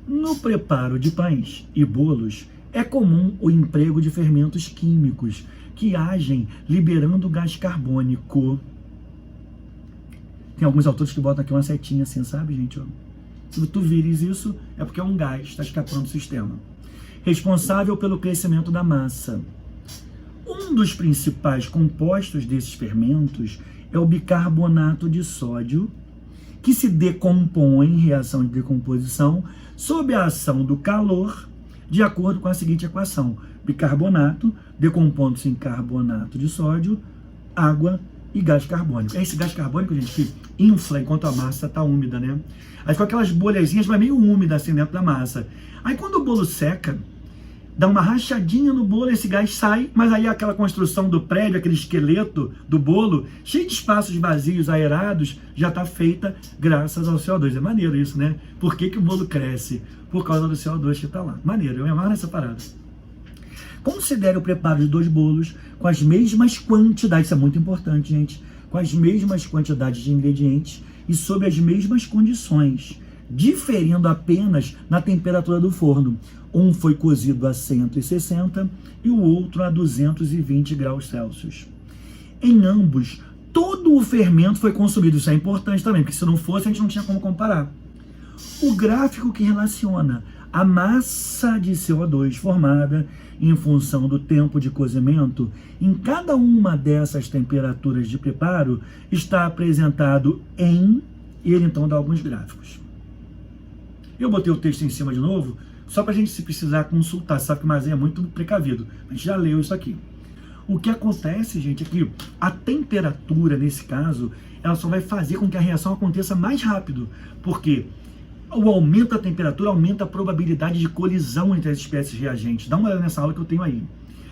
No preparo de pães e bolos, é comum o emprego de fermentos químicos que agem liberando gás carbônico. Tem alguns autores que botam aqui uma setinha assim, sabe, gente? Se tu vires isso, é porque é um gás, está escapando do sistema. Responsável pelo crescimento da massa. Um dos principais compostos desses fermentos é o bicarbonato de sódio, que se decompõe em reação de decomposição sob a ação do calor, de acordo com a seguinte equação: bicarbonato decompondo-se em carbonato de sódio, água e gás carbônico. É esse gás carbônico, gente, que infla enquanto a massa está úmida, né? Aí com aquelas bolhazinhas, mas meio úmida assim dentro da massa. Aí quando o bolo seca, dá uma rachadinha no bolo, esse gás sai, mas aí aquela construção do prédio, aquele esqueleto do bolo, cheio de espaços vazios, aerados, já está feita graças ao CO2. É maneiro isso, né? Por que o bolo cresce? Por causa do CO2 que está lá. Maneiro, eu me amarro nessa parada. Considere o preparo de 2 bolos com as mesmas quantidades, isso é muito importante, gente, com as mesmas quantidades de ingredientes e sob as mesmas condições, diferindo apenas na temperatura do forno. Um foi cozido a 160 e o outro a 220 graus Celsius. Em ambos, todo o fermento foi consumido. Isso é importante também, porque se não fosse, a gente não tinha como comparar. O gráfico que relaciona a massa de CO2 formada em função do tempo de cozimento em cada uma dessas temperaturas de preparo está apresentado em... E ele então dá alguns gráficos. Eu botei o texto em cima de novo, só para a gente, se precisar, consultar. Sabe que o Mazem é muito precavido. A gente já leu isso aqui. O que acontece, gente, é que a temperatura, nesse caso, ela só vai fazer com que a reação aconteça mais rápido. Porque o aumento da temperatura aumenta a probabilidade de colisão entre as espécies reagentes. Dá uma olhada nessa aula que eu tenho aí.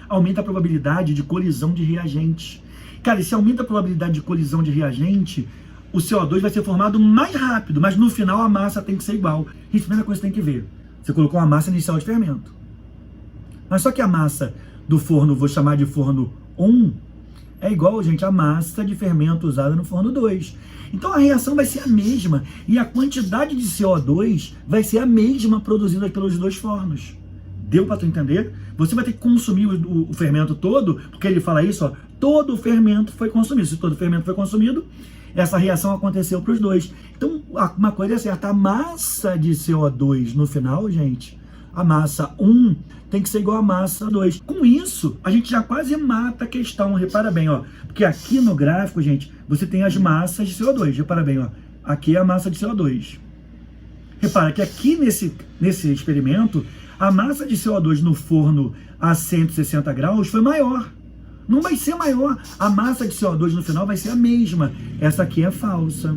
Aumenta a probabilidade de colisão de reagentes. Cara, e se aumenta a probabilidade de colisão de reagente, o CO2 vai ser formado mais rápido, mas no final a massa tem que ser igual. Isso é a primeira coisa que você tem que ver. Você colocou uma massa inicial de fermento. Mas só que a massa do forno, vou chamar de forno 1, é igual, gente, a massa de fermento usada no forno 2. Então a reação vai ser a mesma e a quantidade de CO2 vai ser a mesma produzida pelos 2 fornos. Deu para tu entender? Você vai ter que consumir o fermento todo, porque ele fala isso, ó, todo o fermento foi consumido. Se todo o fermento foi consumido, essa reação aconteceu para os 2. Então, uma coisa é certa, a massa de CO2 no final, gente, a massa 1 tem que ser igual à massa 2. Com isso, a gente já quase mata a questão. Repara bem, ó, porque aqui no gráfico, gente, você tem as massas de CO2. Repara bem, ó, aqui é a massa de CO2. Repara que aqui nesse experimento, a massa de CO2 no forno a 160 graus foi maior. Não vai ser maior. A massa de CO2 no final vai ser a mesma. Essa aqui é falsa.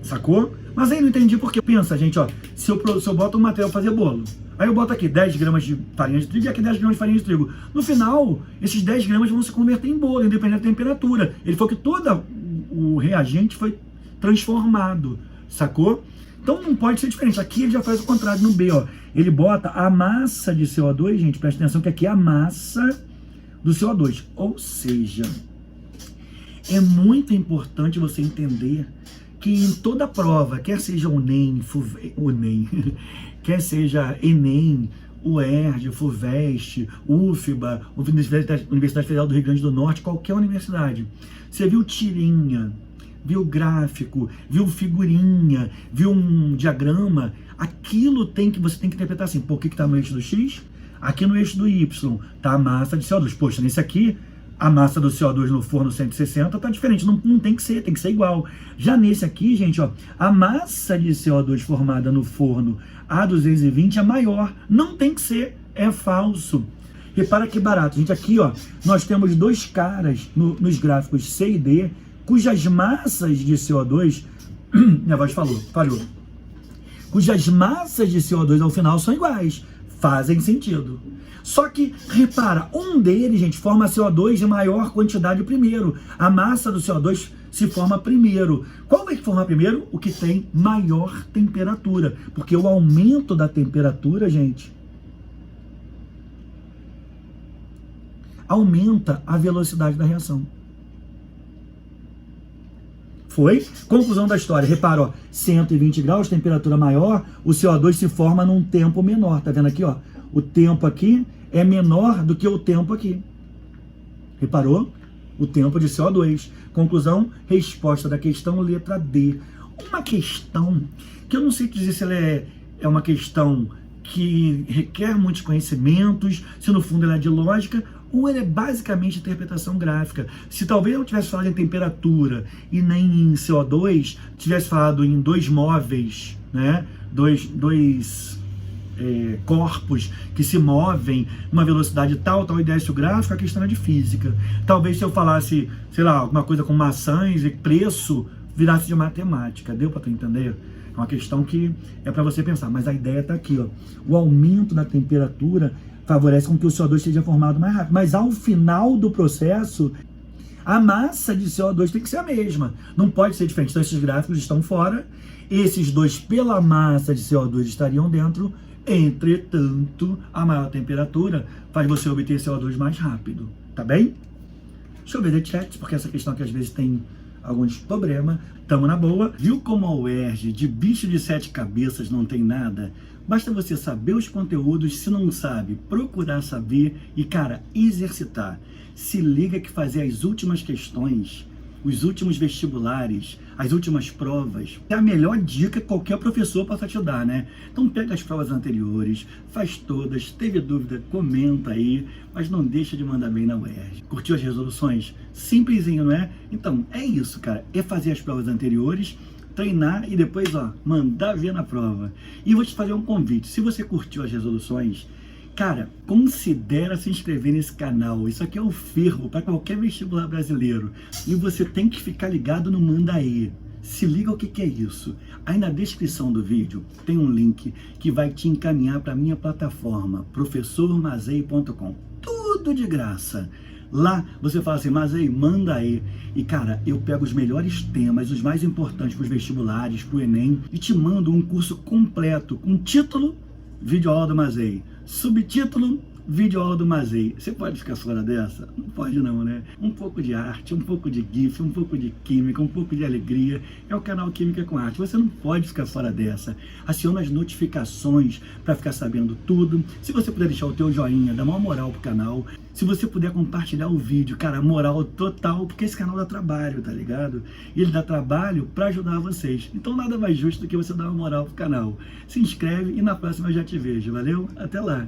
Sacou? Mas aí não entendi porque. Pensa, gente, ó. Se eu boto um material para fazer bolo, aí eu boto aqui 10 gramas de farinha de trigo e aqui 10 gramas de farinha de trigo. No final, esses 10 gramas vão se converter em bolo, independente da temperatura. Ele falou que todo o reagente foi transformado. Sacou? Então não pode ser diferente. Aqui ele já faz o contrário no B, ó. Ele bota a massa de CO2, gente, presta atenção que aqui é a massa do CO2. Ou seja, é muito importante você entender que em toda prova, quer seja o NEM, quer seja Enem, UERJ, FUVEST, UFBA, Universidade Federal do Rio Grande do Norte, qualquer universidade, você viu tirinha, viu gráfico, viu figurinha, viu um diagrama, aquilo você tem que interpretar assim, por que está no eixo do X? Aqui no eixo do Y está a massa de CO2. Poxa, nesse aqui, a massa do CO2 no forno 160 está diferente, não tem que ser igual. Já nesse aqui, gente, ó, a massa de CO2 formada no forno a 220 é maior. Não tem que ser, é falso. Repara que barato, gente, aqui, ó, nós temos 2 caras nos gráficos C e D, cujas massas de CO2, minha voz falhou, cujas massas de CO2 ao final são iguais. Fazem sentido. Só que, repara, um deles, gente, forma CO2 de maior quantidade primeiro. A massa do CO2 se forma primeiro. Qual vai formar primeiro? O que tem maior temperatura. Porque o aumento da temperatura, gente, aumenta a velocidade da reação. Foi? Conclusão da história. Repara, ó, 120 graus, temperatura maior, o CO2 se forma num tempo menor. Tá vendo aqui, ó? O tempo aqui é menor do que o tempo aqui. Reparou? O tempo de CO2. Conclusão, resposta da questão, letra D. Uma questão que eu não sei dizer se ela é uma questão que requer muitos conhecimentos, se no fundo ela é de lógica, ou ela é basicamente interpretação gráfica. Se talvez eu tivesse falado em temperatura e nem em CO2, tivesse falado em dois móveis, né? Dois corpos que se movem numa velocidade tal e desse o gráfico, a questão é de física. Talvez se eu falasse, sei lá, alguma coisa com maçãs e preço, virasse de matemática. Deu para tu entender? É uma questão que é para você pensar, mas a ideia está aqui, ó. O aumento da temperatura favorece com que o CO2 seja formado mais rápido, mas ao final do processo, a massa de CO2 tem que ser a mesma, não pode ser diferente. Então esses gráficos estão fora, esses dois pela massa de CO2 estariam dentro, entretanto, a maior temperatura faz você obter CO2 mais rápido, tá bem? Deixa eu ver the chat, porque essa questão aqui às vezes tem alguns problemas. Tamo na boa. Viu como a UERJ de bicho de 7 cabeças não tem nada? Basta você saber os conteúdos, se não sabe, procurar saber e, cara, exercitar. Se liga que fazer as últimas questões, os últimos vestibulares, as últimas provas, é a melhor dica que qualquer professor possa te dar, né? Então pega as provas anteriores, faz todas, teve dúvida, comenta aí, mas não deixa de mandar bem na UERJ. Curtiu as resoluções? Simplesinho, não é? Então, é isso, cara, é fazer as provas anteriores, treinar e depois, ó, mandar ver na prova. E vou te fazer um convite, se você curtiu as resoluções, cara, considera se inscrever nesse canal. Isso aqui é o ferro para qualquer vestibular brasileiro. E você tem que ficar ligado no Manda Aí. Se liga o que é isso. Aí na descrição do vídeo tem um link que vai te encaminhar para a minha plataforma, professormazei.com. Tudo de graça. Lá você fala assim, Mazei, manda aí. E cara, eu pego os melhores temas, os mais importantes para os vestibulares, para o Enem, e te mando um curso completo, com título, videoaula do Mazei. Subtítulo, videoaula do Mazei. Você pode ficar fora dessa? Não pode não, né? Um pouco de arte, um pouco de GIF, um pouco de química, um pouco de alegria. É o canal Química com Arte. Você não pode ficar fora dessa. Aciona as notificações para ficar sabendo tudo. Se você puder deixar o teu joinha, dá uma moral pro canal. Se você puder compartilhar o vídeo, cara, moral total, porque esse canal dá trabalho, tá ligado? E ele dá trabalho para ajudar vocês. Então nada mais justo do que você dar uma moral pro canal. Se inscreve e na próxima eu já te vejo. Valeu? Até lá!